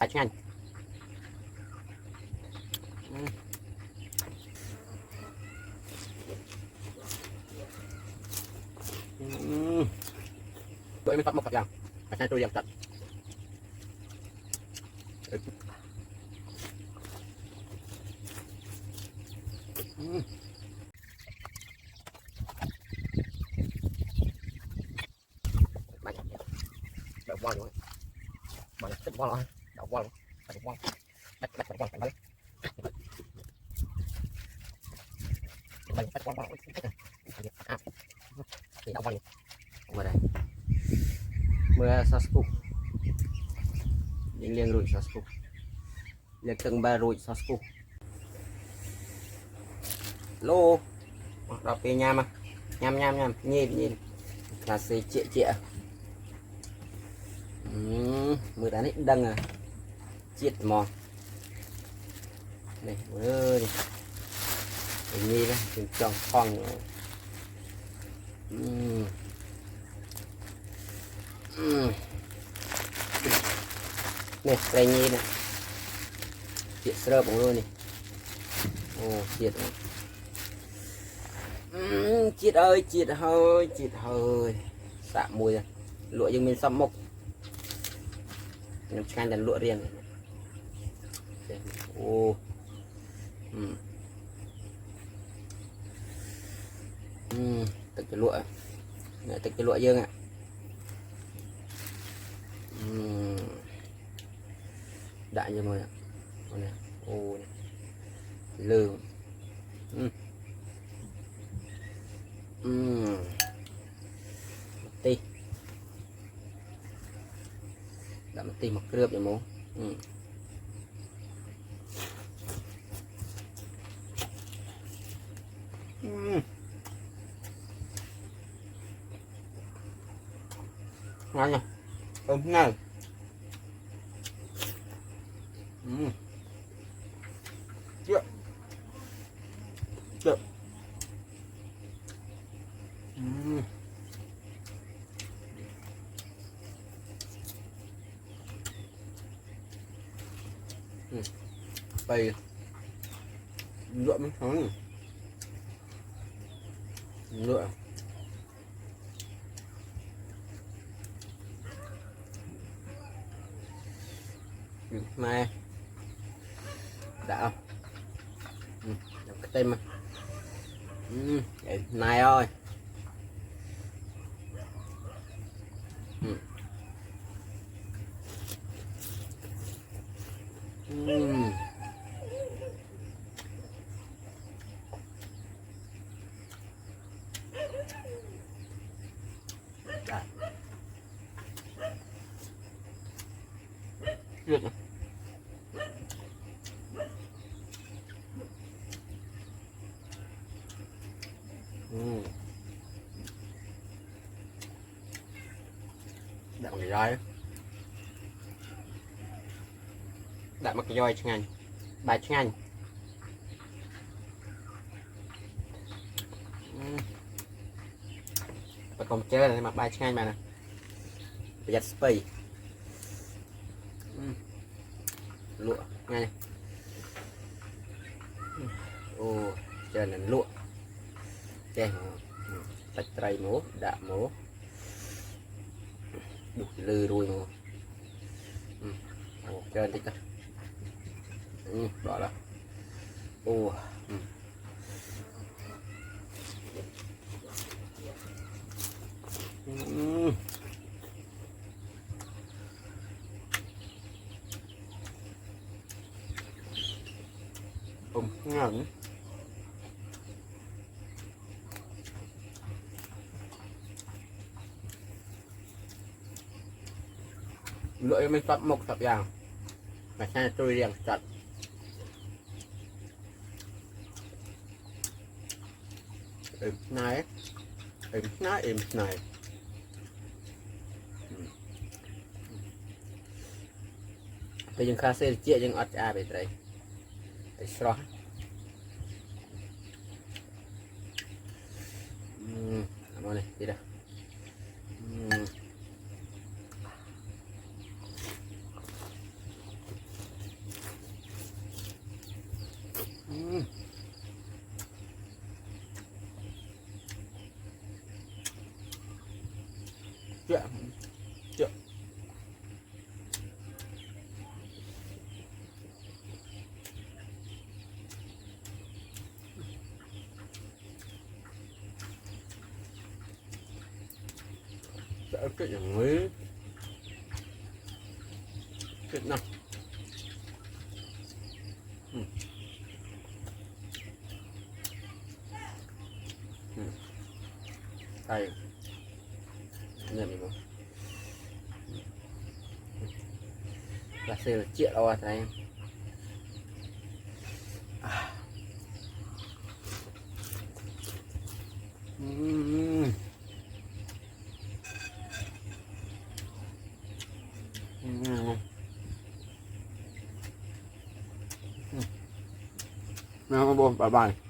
nhanh. Bữa mình phát một cặp vàng và sang tôi vàng thật. Bạn đậu qua luôn, bạn thích qua rồi, đậu qua luôn, đậu qua, bắt qua, bạn lấy, bạn bắt qua, thì đậu qua luôn, qua đây, mưa sasku, những liên rồi sasku, liên từng ba rồi sasku, lô, đọc về nhám à, nhám, nhìn, là sẽ chĩa. Mưa đá này đằng à, chiết mòn, này ơi, nhìn đây, từng tròn phong, này đây nhìn này, chiết sơ bóng luôn này, chiết, chiết hơi, xạ mùi rồi, lụa nhưng mình xăm mốc, mình chan đàn lụa riêng, tự cái lụa, tự cái lụa dương ạ, đại như mọi ạ, này, lừ, tí, đã một tí một cướp vậy mố, ngon nhỉ, này, chưa, bầy nhuộm không nhuộm mai đã không cái tên mà này ơi được đậm cái roi đậm một cái roi chẳng anh bài chẳng anh và còn chơi này mà bài chẳng anh mà nè bây giờ spray lụa ngay chơi là lụa chơi tách tray mố đạ mố đục lư đuôi mố chơi thích đó là ngon lưỡi mình tập một tập vàng mà sang tôi riêng chặt này này tôi dùng khá xe chia dùng ớt về đây để xóa này đi đâu cáiอย่างmới cái nào đây nhận đi không là xe triệu đâu à thầy nào bố bye bye